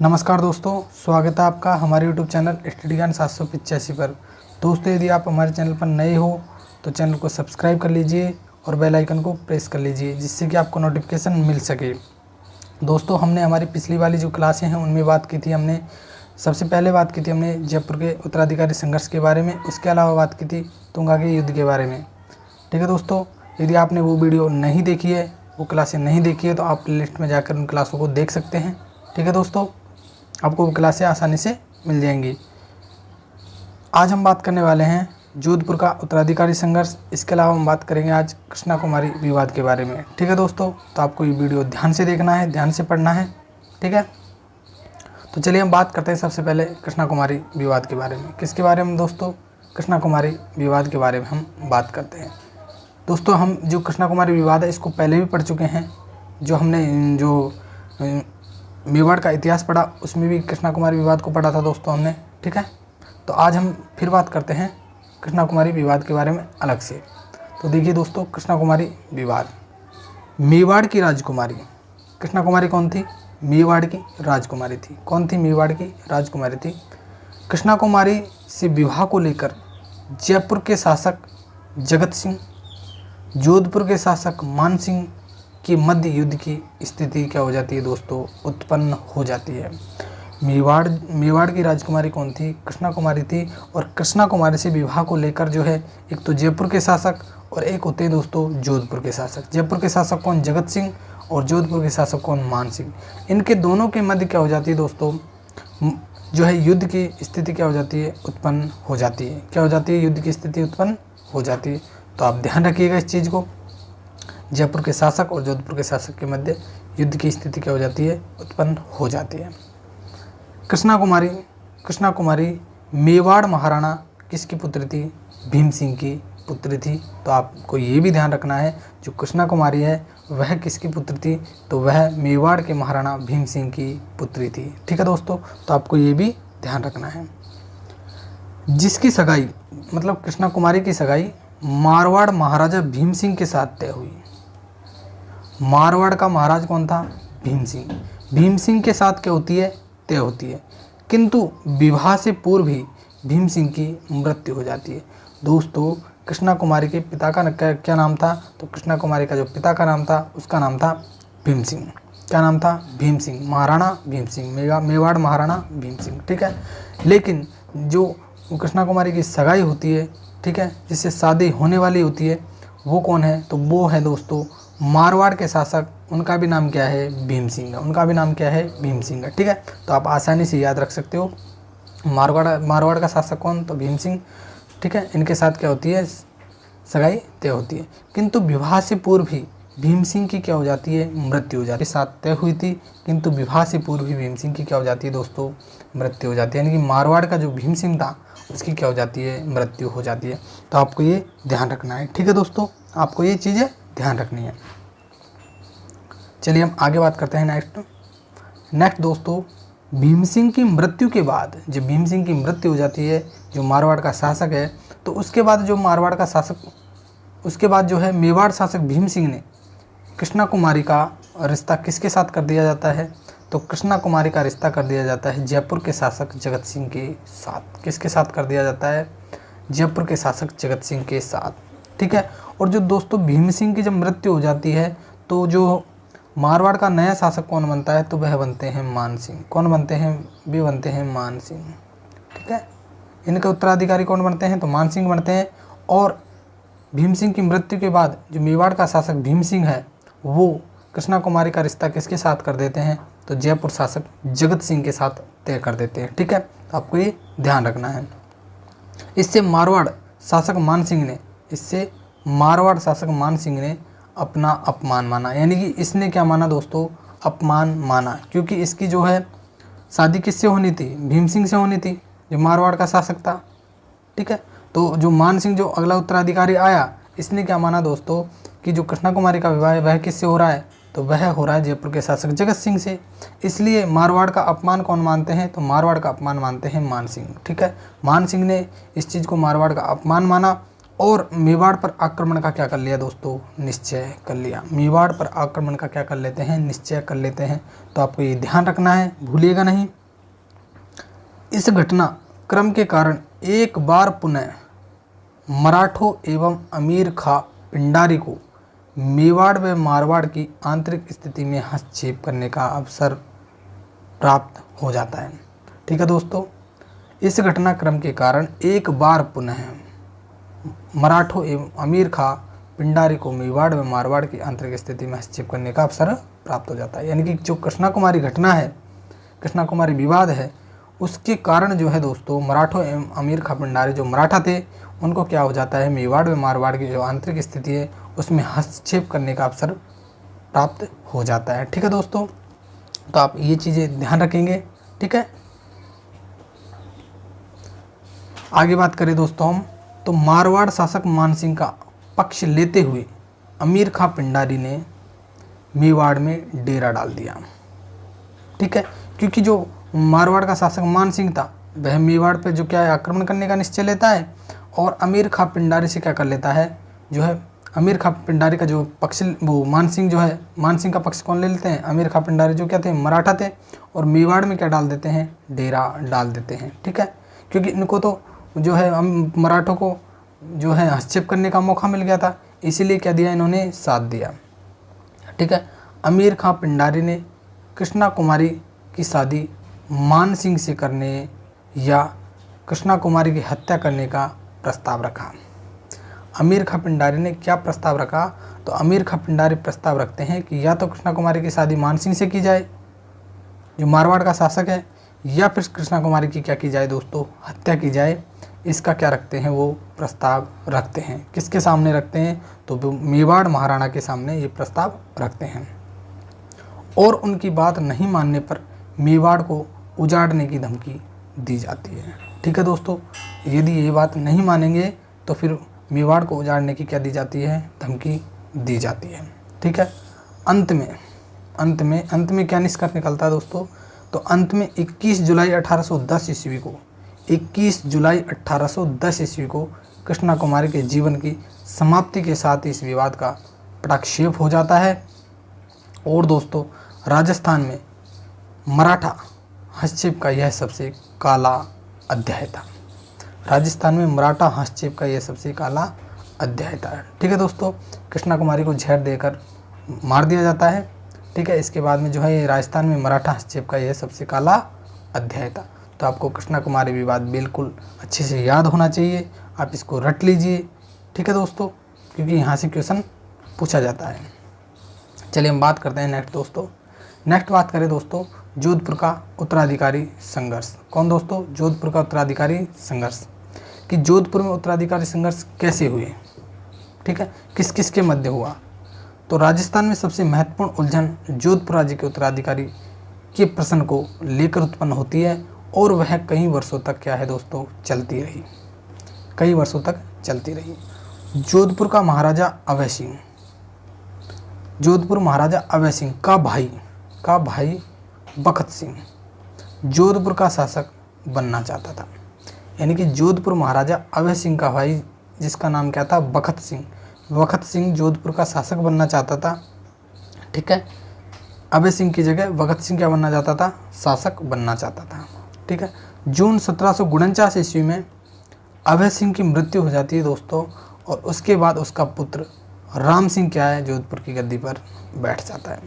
नमस्कार दोस्तों, स्वागत है आपका हमारे YouTube चैनल स्टडी ज्ञान 785 पर। दोस्तों, यदि आप हमारे चैनल पर नए हो तो चैनल को सब्सक्राइब कर लीजिए और बेल आइकन को प्रेस कर लीजिए, जिससे कि आपको नोटिफिकेशन मिल सके। दोस्तों, हमने हमारी पिछली वाली जो क्लासें हैं उनमें बात की थी। हमने सबसे पहले बात की थी हमने जयपुर के उत्तराधिकारी संघर्ष के बारे में। उसके अलावा बात की थी तुंगा के युद्ध के बारे में। ठीक है दोस्तों, यदि आपने वो वीडियो नहीं देखी है, वो क्लासें नहीं देखी है, तो आप प्लेलिस्ट में जाकर उन क्लासों को देख सकते हैं। ठीक है दोस्तों, आपको वो क्लासें आसानी से मिल जाएंगी। आज हम बात करने वाले हैं जोधपुर का उत्तराधिकारी संघर्ष। इसके अलावा हम बात करेंगे आज कृष्णा कुमारी विवाद के बारे में। ठीक है दोस्तों, तो आपको ये वीडियो ध्यान से देखना है, ध्यान से पढ़ना है। ठीक है, तो चलिए हम बात करते हैं सबसे पहले कृष्णा कुमारी विवाद के बारे में। किसके बारे में दोस्तों? कृष्णा कुमारी विवाद के बारे में हम बात करते हैं। दोस्तों, हम जो कृष्णा कुमारी विवाद है इसको पहले भी पढ़ चुके हैं। जो हमने जो मेवाड़ का इतिहास पढ़ा उसमें भी कृष्णा कुमारी विवाद को पढ़ा था दोस्तों हमने। ठीक है, तो आज हम फिर बात करते हैं कृष्णा कुमारी विवाद के बारे में अलग से। तो देखिए दोस्तों, कृष्णा कुमारी विवाद। मेवाड़ की राजकुमारी कृष्णा कुमारी कौन थी? मेवाड़ की राजकुमारी थी। कौन थी? मेवाड़ की राजकुमारी थी। कृष्णा कुमारी से विवाह को लेकर जयपुर के शासक जगत सिंह, जोधपुर के शासक मान सिंह के मध्य युद्ध की स्थिति क्या हो जाती है दोस्तों? उत्पन्न हो जाती है। मेवाड़ की राजकुमारी कौन थी? कृष्णा कुमारी थी। और कृष्णा कुमारी से विवाह को लेकर जो है, एक तो जयपुर के शासक और एक होते हैं दोस्तों जोधपुर के शासक। जयपुर के शासक कौन? जगत सिंह। और जोधपुर के शासक कौन? मान सिंह। इनके दोनों के मध्य क्या हो जाती है दोस्तों? जो है युद्ध की स्थिति क्या हो जाती है? उत्पन्न हो जाती है। क्या हो जाती है? युद्ध की स्थिति उत्पन्न हो जाती है। तो आप ध्यान रखिएगा इस चीज़ को। जयपुर के शासक और जोधपुर के शासक के मध्य युद्ध की स्थिति क्या हो जाती है? उत्पन्न हो जाती है। कृष्णा कुमारी मेवाड़ महाराणा किसकी पुत्री थी? भीम सिंह की पुत्री थी। तो आपको ये भी ध्यान रखना है, जो कृष्णा कुमारी है वह किसकी पुत्री थी? तो वह मेवाड़ के महाराणा भीम सिंह की पुत्री थी। ठीक है दोस्तों, तो आपको ये भी ध्यान रखना है। जिसकी सगाई, मतलब कृष्णा कुमारी की सगाई मारवाड़ महाराजा भीम सिंह के साथ तय हुई। मारवाड़ का महाराज कौन था? भीम सिंह। भीम सिंह के साथ क्या होती है? तय होती है। किंतु विवाह से पूर्व ही भीम सिंह की मृत्यु हो जाती है। दोस्तों, कृष्णा कुमारी के पिता का क्या नाम था? तो कृष्णा कुमारी का जो पिता का नाम था उसका नाम था भीम सिंह। क्या नाम था? भीम सिंह, महाराणा भीम सिंह, मेवाड़ महाराणा भीम सिंह। ठीक है, लेकिन जो कृष्णा कुमारी की सगाई होती है, ठीक है, जिससे शादी होने वाली होती है, वो कौन है? तो वो है दोस्तों मारवाड़ के शासक। उनका भी नाम क्या है? भीम सिंह। उनका भी नाम क्या है? भीम सिंह। ठीक है, तो आप आसानी से याद रख सकते हो। मारवाड़ का शासक कौन? तो भीम सिंह। ठीक है, इनके साथ क्या होती है? सगाई तय होती है। किंतु विवाह से पूर्व ही भीम सिंह की क्या हो जाती है? मृत्यु हो जाती है। साथ तय हुई थी, किंतु विवाह से पूर्व ही भीम सिंह की क्या हो जाती है दोस्तों? मृत्यु हो जाती है। यानी कि मारवाड़ का जो भीम सिंह था उसकी क्या हो जाती है? मृत्यु हो जाती है। तो आपको ये ध्यान रखना है। ठीक है दोस्तों, आपको ये चीज़ें ध्यान रखनी है। चलिए हम आगे बात करते हैं नेक्स्ट दोस्तों, भीम सिंह की मृत्यु के बाद, जब भीम सिंह की मृत्यु हो जाती है, जो मारवाड़ का शासक है, तो उसके बाद जो मारवाड़ का शासक, उसके बाद जो है मेवाड़ शासक भीम सिंह ने कृष्णा कुमारी का रिश्ता किसके साथ कर दिया जाता है? तो कृष्णा कुमारी का रिश्ता कर दिया जाता है जयपुर के शासक जगत सिंह के साथ। किसके साथ कर दिया जाता है? जयपुर के शासक जगत सिंह के साथ। ठीक है, और जो दोस्तों भीम सिंह की जब मृत्यु हो जाती है, तो जो मारवाड़ का नया शासक कौन बनता है? तो वह बनते हैं मान सिंह। कौन बनते हैं? वे बनते हैं मान सिंह। ठीक है, इनके उत्तराधिकारी कौन बनते हैं? तो मान सिंह बनते हैं। और भीम सिंह की मृत्यु के बाद जो मेवाड़ का शासक भीम सिंह है, वो कृष्णा कुमारी का रिश्ता किसके साथ कर देते हैं? तो जयपुर शासक जगत सिंह के साथ तय कर देते हैं। ठीक है, तो आपको ये ध्यान रखना है। इससे मारवाड़ शासक मान सिंह ने अपना अपमान माना। यानी कि इसने क्या माना दोस्तों? अपमान माना, क्योंकि इसकी जो है शादी किससे होनी थी? भीम सिंह से होनी थी, जो मारवाड़ का शासक था। ठीक है, तो जो मान सिंह जो अगला उत्तराधिकारी आया, इसने क्या माना दोस्तों कि जो कृष्णा कुमारी का विवाह है वह किससे हो रहा है? तो वह हो रहा है जयपुर के शासक जगत सिंह से। इसलिए मारवाड़ का अपमान कौन मानते हैं? तो मारवाड़ का अपमान मानते हैं मान सिंह। ठीक है, मान सिंह ने इस चीज़ को मारवाड़ का अपमान माना और मेवाड़ पर आक्रमण का क्या कर लिया दोस्तों, निश्चय कर लिया। मेवाड़ पर आक्रमण का क्या कर लेते हैं, निश्चय कर लेते हैं। तो आपको ये ध्यान रखना है, भूलिएगा नहीं। इस घटना क्रम के कारण एक बार पुनः मराठों एवं अमीर खां पिंडारी को मेवाड़ व मारवाड़ की आंतरिक स्थिति में हस्तक्षेप करने का अवसर प्राप्त हो जाता है। ठीक है दोस्तों, इस घटनाक्रम के कारण एक बार पुनः मराठों एवं अमीर खां पिंडारी को मेवाड़ व मारवाड़ की आंतरिक स्थिति में हस्तक्षेप करने का अवसर प्राप्त हो जाता है। यानी कि जो कृष्णा कुमारी घटना है, कृष्णा कुमारी विवाद है, उसके कारण जो है दोस्तों मराठों एवं अमीर खां पिंडारी जो मराठा थे उनको क्या हो जाता है, मेवाड़ व मारवाड़ की जो आंतरिक स्थिति है उसमें हस्तक्षेप करने का अवसर प्राप्त हो जाता है। ठीक है दोस्तों, तो आप ये चीज़ें ध्यान रखेंगे। ठीक है, आगे बात करें दोस्तों हम, तो मारवाड़ शासक मानसिंह का पक्ष लेते हुए अमीर खां पिंडारी ने मेवाड़ में डेरा डाल दिया। ठीक है, क्योंकि जो मारवाड़ का शासक मानसिंह था वह मेवाड़ पे जो क्या है आक्रमण करने का निश्चय लेता है और अमीर खां पिंडारी से क्या कर लेता है, जो है अमीर खां पिंडारी का जो पक्ष, वो मानसिंह जो है, मानसिंह का पक्ष कौन ले लेते हैं, अमीर खां पिंडारी जो क्या थे, मराठा थे, और मेवाड़ में क्या डाल देते हैं, डेरा डाल देते हैं। ठीक है, क्योंकि इनको तो जो है मराठों को जो है हस्तक्षेप करने का मौका मिल गया था, इसीलिए क्या दिया, इन्होंने साथ दिया। ठीक है, अमीर खां पिंडारी ने कृष्णा कुमारी की शादी मान सिंह से करने या कृष्णा कुमारी की हत्या करने का प्रस्ताव रखा। अमीर खां पिंडारी ने क्या प्रस्ताव रखा, तो अमीर खां पिंडारी प्रस्ताव रखते हैं कि या तो कृष्णा कुमारी की शादी मान सिंह से की जाए जो मारवाड़ का शासक है, या फिर कृष्णा कुमारी की क्या की जाए दोस्तों, हत्या की जाए। इसका क्या रखते हैं, वो प्रस्ताव रखते हैं। किसके सामने रखते हैं, तो मेवाड़ महाराणा के सामने ये प्रस्ताव रखते हैं। और उनकी बात नहीं मानने पर मेवाड़ को उजाड़ने की धमकी दी जाती है। ठीक है दोस्तों, यदि ये बात नहीं मानेंगे तो फिर मेवाड़ को उजाड़ने की क्या दी जाती है, धमकी दी जाती है। ठीक है, अंत में क्या निष्कर्ष निकलता है दोस्तों, तो अंत में 21 जुलाई 1810 ईस्वी को 21 जुलाई 1810 ईस्वी को कृष्णा कुमारी के जीवन की समाप्ति के साथ इस विवाद का पटाक्षेप हो जाता है। और दोस्तों राजस्थान में मराठा हस्तक्षेप का यह सबसे काला अध्याय था। राजस्थान में मराठा हस्तक्षेप का यह सबसे काला अध्याय था। ठीक है दोस्तों, कृष्णा कुमारी को जहर देकर मार दिया जाता है। ठीक है, इसके बाद में जो है ये राजस्थान में मराठा हस्तक्षेप का यह सबसे काला अध्याय था। तो आपको कृष्णा कुमारी विवाद बिल्कुल अच्छे से याद होना चाहिए, आप इसको रट लीजिए। ठीक है दोस्तों, क्योंकि यहाँ से क्वेश्चन पूछा जाता है। चलिए हम बात करते हैं नेक्स्ट दोस्तों। नेक्स्ट बात करें दोस्तों जोधपुर का उत्तराधिकारी संघर्ष। कौन दोस्तों, जोधपुर का उत्तराधिकारी संघर्ष। कि जोधपुर में उत्तराधिकारी संघर्ष कैसे हुए, ठीक है, किस किस के मध्य हुआ। तो राजस्थान में सबसे महत्वपूर्ण उलझन जोधपुर राज्य के उत्तराधिकारी के प्रश्न को लेकर उत्पन्न होती है और वह कई वर्षों तक क्या है दोस्तों, चलती रही, कई वर्षों तक चलती रही। जोधपुर का महाराजा अभय सिंह, जोधपुर महाराजा अभय सिंह का भाई बखत सिंह जोधपुर का शासक बनना चाहता था। यानी कि जोधपुर महाराजा अभय सिंह का भाई जिसका नाम क्या था, बखत सिंह, बखत सिंह जोधपुर का शासक बनना चाहता था। ठीक है, अभय सिंह की जगह भगत सिंह क्या बनना चाहता था, शासक बनना चाहता था। ठीक है, जून 1749 ईस्वी में अभय सिंह की मृत्यु हो जाती है दोस्तों, और उसके बाद उसका पुत्र राम सिंह क्या है, जोधपुर की गद्दी पर बैठ जाता है।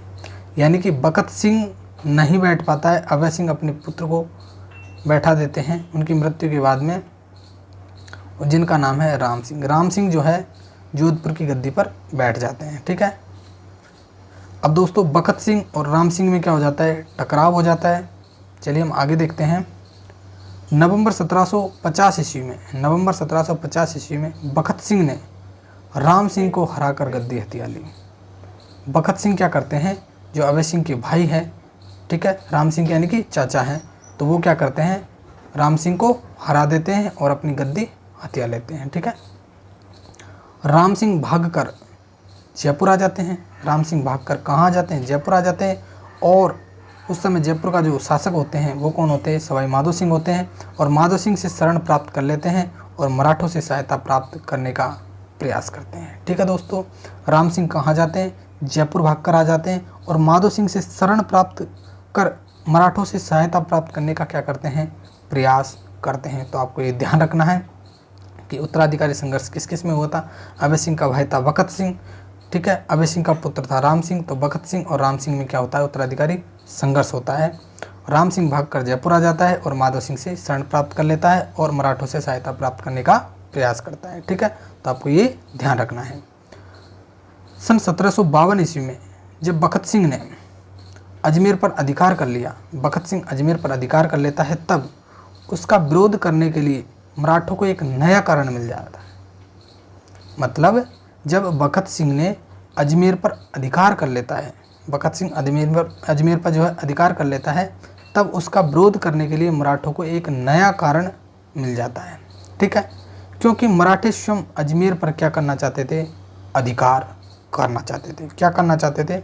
यानी कि बखत सिंह नहीं बैठ पाता है, अभय सिंह अपने पुत्र को बैठा देते हैं उनकी मृत्यु के बाद में, जिनका नाम है राम सिंह। राम सिंह जो है जोधपुर की गद्दी पर बैठ जाते हैं। ठीक है, अब दोस्तों बखत सिंह और राम सिंह में क्या हो जाता है, टकराव हो जाता है। चलिए हम आगे देखते हैं। नवंबर 1750 ईस्वी में बखत सिंह ने राम सिंह को हराकर गद्दी हथिया ली। बखत सिंह क्या करते हैं, जो अभय सिंह के भाई हैं, ठीक है, राम सिंह यानी कि चाचा हैं, तो वो क्या करते हैं, राम सिंह को हरा देते हैं और अपनी गद्दी हथिया लेते हैं। ठीक है, राम सिंह भागकर जयपुर आ जाते हैं। राम सिंह भागकर कहाँ आ जाते हैं, जयपुर आ जाते हैं। और उस समय जयपुर का जो शासक होते हैं वो कौन होते हैं, सवाई माधो सिंह होते हैं, और माधो सिंह से शरण प्राप्त कर लेते हैं और मराठों से सहायता प्राप्त करने का प्रयास करते हैं। ठीक है दोस्तों, राम सिंह कहाँ जाते हैं? जयपुर भागकर आ जाते हैं और माधो सिंह से शरण प्राप्त कर मराठों से सहायता प्राप्त करने का क्या करते हैं? प्रयास करते हैं। तो आपको ये ध्यान रखना है कि उत्तराधिकारी संघर्ष किस किस में हुआ था। अभय सिंह का भाई था बखत सिंह, ठीक है, अभय सिंह का पुत्र था राम सिंह, तो बखत सिंह और राम सिंह में क्या होता है? उत्तराधिकारी संघर्ष होता है। राम सिंह भागकर जयपुर आ जाता है और माधव सिंह से शरण प्राप्त कर लेता है और मराठों से सहायता प्राप्त करने का प्रयास करता है। ठीक है, तो आपको ये ध्यान रखना है। सन 1752 ईस्वी में जब बखत सिंह ने अजमेर पर अधिकार कर लिया, बखत सिंह अजमेर पर अधिकार कर लेता है, तब उसका विरोध करने के लिए मराठों को एक नया कारण मिल जाता है। मतलब जब बखत सिंह ने अजमेर पर अधिकार कर लेता है, बखत सिंह अजमेर पर जो है अधिकार कर लेता है, तब उसका विरोध करने के लिए मराठों को एक नया कारण मिल जाता है। ठीक है, क्योंकि मराठे स्वयं अजमेर पर क्या करना चाहते थे? अधिकार करना चाहते थे। क्या करना चाहते थे?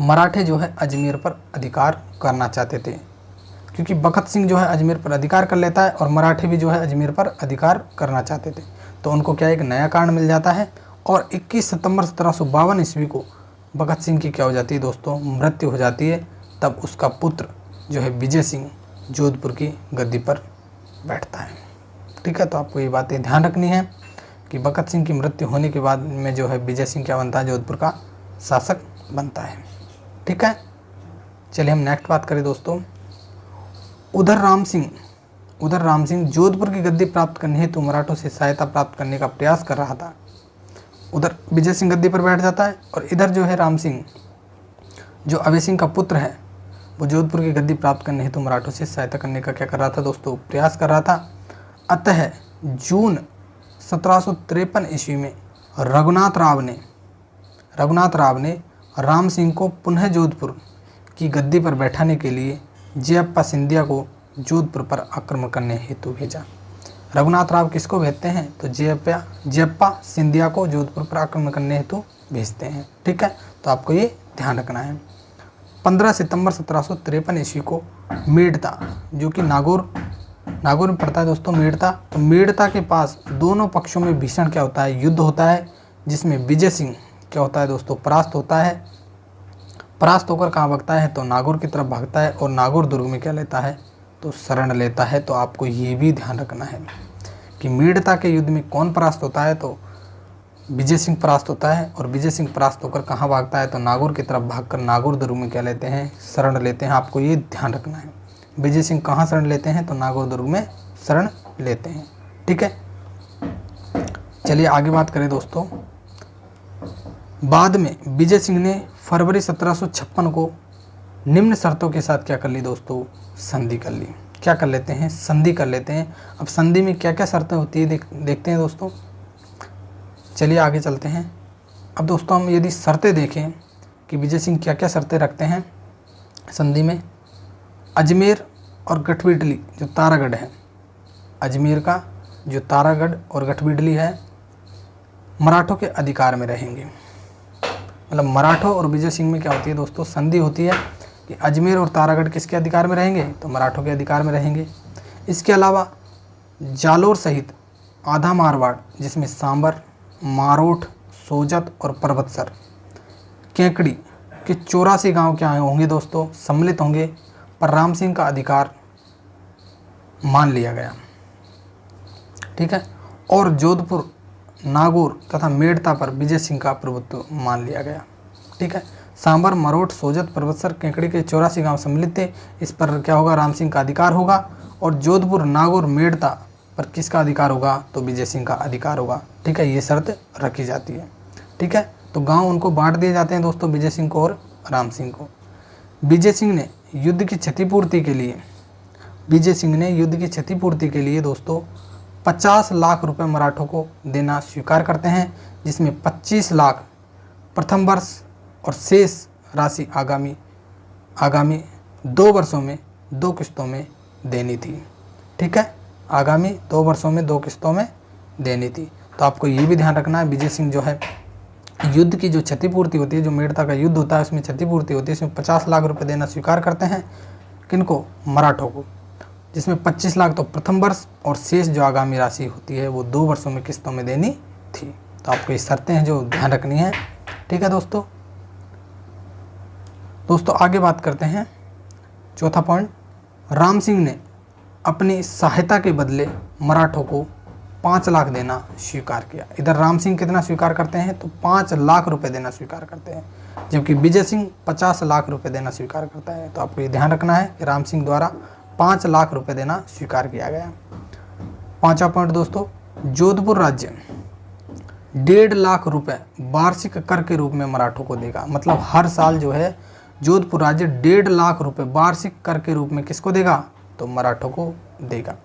मराठे जो है अजमेर पर अधिकार करना चाहते थे, क्योंकि बखत सिंह जो है अजमेर पर अधिकार कर लेता है और मराठे भी जो है अजमेर पर अधिकार करना चाहते थे। तो उनको क्या एक नया कारण मिल जाता है और 21 सितंबर 1752 ईस्वी को भगत सिंह की क्या हो जाती है दोस्तों? मृत्यु हो जाती है। तब उसका पुत्र जो है विजय सिंह जोधपुर की गद्दी पर बैठता है। ठीक है, तो आपको ये बातें ध्यान रखनी है कि भगत सिंह की मृत्यु होने के बाद में जो है विजय सिंह क्या बनता है? जोधपुर का शासक बनता है। ठीक है, चलिए हम नेक्स्ट बात करें दोस्तों। उधर राम सिंह जोधपुर की गद्दी प्राप्त करने हेतु मराठों से सहायता प्राप्त करने का प्रयास कर रहा था। उधर विजय सिंह गद्दी पर बैठ जाता है और इधर जो है राम सिंह जो अभय सिंह का पुत्र है, वो जोधपुर की गद्दी प्राप्त करने हेतु मराठों से सहायता करने का क्या कर रहा था दोस्तों? प्रयास कर रहा था। अतः जून 1753 ईस्वी में रघुनाथ राव ने राम सिंह को पुनः जोधपुर की गद्दी पर बैठाने के लिए जयप्पा सिंधिया को जोधपुर पर आक्रमण करने हेतु भेजा। रघुनाथ राव किसको भेजते हैं? तो जयप्पा सिंधिया को जोधपुर पर आक्रमण करने हेतु भेजते हैं। ठीक है, तो आपको ये ध्यान रखना है। 15 सितंबर 1753 ईस्वी को मेड़ता, जो कि नागौर में पड़ता है दोस्तों, मेड़ता, तो मेड़ता के पास दोनों पक्षों में भीषण क्या होता है? युद्ध होता है, जिसमें विजय सिंह क्या होता है दोस्तों? परास्त होता है। परास्त होकर कहाँ भागता है? तो नागौर की तरफ भागता है और नागौर दुर्ग में क्या लेता है? तो शरण लेता है। तो आपको ये भी ध्यान रखना है कि मेड़ता के युद्ध में कौन परास्त होता है? तो विजय सिंह परास्त होता है और विजय सिंह परास्त होकर कहाँ भागता है? तो नागौर की तरफ भागकर नागौर दुर्ग में क्या लेते हैं? शरण लेते हैं। आपको ये ध्यान रखना है। विजय सिंह कहाँ शरण लेते हैं? तो नागौर दुर्ग में शरण लेते हैं। ठीक है, चलिए आगे बात करें दोस्तों। बाद में विजय सिंह ने फरवरी 1756 को निम्न शर्तों के साथ क्या कर ली दोस्तों? संधि कर ली। क्या कर लेते हैं? संधि कर लेते हैं। अब संधि में क्या क्या शर्तें होती है देखते हैं दोस्तों। चलिए आगे चलते हैं। अब दोस्तों हम यदि शर्तें देखें कि विजय सिंह क्या क्या शर्तें रखते हैं संधि में। अजमेर और गठबिडली जो तारागढ़ है, अजमेर का जो तारागढ़ और गठबिडली है, मराठों के अधिकार में रहेंगे। मतलब मराठों और विजय सिंह में क्या होती है दोस्तों? संधि होती है कि अजमेर और तारागढ़ किसके अधिकार में रहेंगे? तो मराठों के अधिकार में रहेंगे। इसके अलावा जालोर सहित आधा मारवाड़, जिसमें सांबर, मारोठ, सोजत और परबतसर, केकड़ी के 84 गांव क्या होंगे दोस्तों? सम्मिलित होंगे, पर राम सिंह का अधिकार मान लिया गया। ठीक है, और जोधपुर, नागौर तथा मेड़ता पर विजय सिंह का प्रभुत्व मान लिया गया। ठीक है, सांबर, मरोठ, सोजत, परबतसर, केकड़ी के 84 गांव सम्मिलित थे। इस पर क्या होगा? राम सिंह का अधिकार होगा। और जोधपुर, नागौर, मेड़ता पर किसका अधिकार होगा? तो विजय सिंह का अधिकार होगा। ठीक है, ये शर्त रखी जाती है। ठीक है, तो गांव उनको बांट दिए जाते हैं दोस्तों, विजय सिंह को और राम सिंह को। विजय सिंह ने युद्ध की क्षतिपूर्ति के लिए दोस्तों 50 लाख रुपए मराठों को देना स्वीकार करते हैं, जिसमें 25 लाख प्रथम वर्ष और शेष राशि आगामी 2 वर्षों में 2 किस्तों में देनी थी। ठीक है, आगामी 2 वर्षों में 2 किस्तों में देनी थी। तो आपको ये भी ध्यान रखना है, विजय सिंह जो है युद्ध की जो क्षतिपूर्ति होती है, जो मेड़ता का युद्ध होता है उसमें क्षतिपूर्ति होती है, इसमें 50 लाख रुपए देना स्वीकार करते हैं। किनको? मराठों को। जिसमें 25 लाख तो प्रथम वर्ष और शेष जो आगामी राशि होती है वो 2 वर्षों में किस्तों में देनी थी। तो आपको ये शर्तें हैं जो ध्यान रखनी है। ठीक है दोस्तों आगे बात करते हैं चौथा पॉइंट। राम सिंह ने अपनी सहायता के बदले मराठों को 5 लाख देना स्वीकार किया। इधर राम सिंह कितना स्वीकार करते हैं तो 5 लाख रुपए देना स्वीकार करते हैं, जबकि विजय सिंह 50 लाख रुपए देना स्वीकार करता है। तो आपको ये ध्यान रखना है कि राम सिंह द्वारा 5 लाख रुपए देना स्वीकार किया गया। पांचवा पॉइंट दोस्तों, जोधपुर राज्य 1.5 लाख रुपए वार्षिक कर के रूप में मराठों को देगा। मतलब हर साल जो है जोधपुर राज्य 1.5 लाख रुपए वार्षिक कर के रूप में किसको देगा तो मराठों को देगा।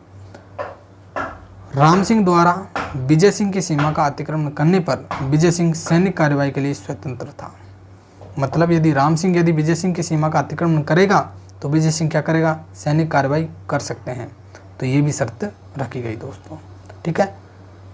राम सिंह द्वारा विजय सिंह की सीमा का अतिक्रमण करने पर विजय सिंह सैनिक कार्रवाई के लिए स्वतंत्र था। मतलब यदि राम सिंह यदि विजय सिंह की सीमा का अतिक्रमण करेगा तो विजय सिंह क्या करेगा, सैनिक कार्रवाई कर सकते हैं। तो ये भी शर्त रखी गई दोस्तों। ठीक है,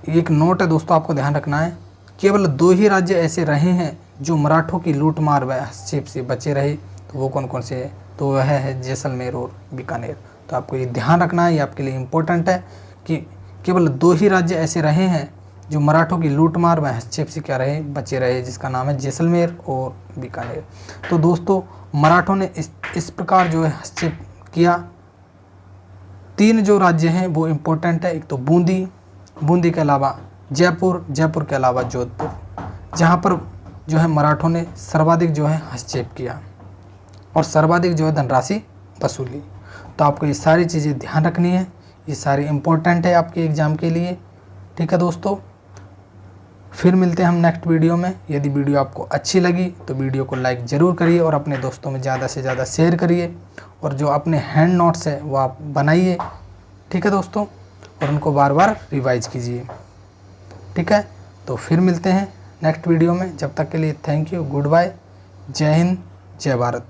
एक नोट है दोस्तों, आपको ध्यान रखना है, केवल 2 ही राज्य ऐसे रहे हैं जो मराठों की लूटमार व हस्तक्षेप से बचे रहे। तो वो कौन कौन से है, तो वह है जैसलमेर और बीकानेर। तो आपको ये ध्यान रखना है, ये आपके लिए इम्पोर्टेंट है कि केवल 2 ही राज्य ऐसे रहे हैं जो मराठों की लूटमार व हस्तक्षेप से क्या रहे, बचे रहे, जिसका नाम है जैसलमेर और बीकानेर। तो दोस्तों मराठों ने इस प्रकार जो है हस्तक्षेप किया। 3 जो राज्य हैं वो इम्पोर्टेंट है, एक तो बूंदी के अलावा जयपुर के अलावा जोधपुर, जहाँ पर जो है मराठों ने सर्वाधिक जो है हस्तक्षेप किया और सर्वाधिक जो है धनराशि वसूली। तो आपको ये सारी चीज़ें ध्यान रखनी है, ये सारी इम्पोर्टेंट है आपके एग्ज़ाम के लिए। ठीक है दोस्तों, फिर मिलते हैं हम नेक्स्ट वीडियो में। यदि वीडियो आपको अच्छी लगी तो वीडियो को लाइक ज़रूर करिए और अपने दोस्तों में ज़्यादा से ज़्यादा शेयर करिए, और जो अपने हैंड नोट्स है वो आप बनाइए। ठीक है दोस्तों, और उनको बार बार रिवाइज कीजिए। ठीक है, तो फिर मिलते हैं नेक्स्ट वीडियो में। जब तक के लिए थैंक यू, गुड बाय, जय हिंद, जय भारत।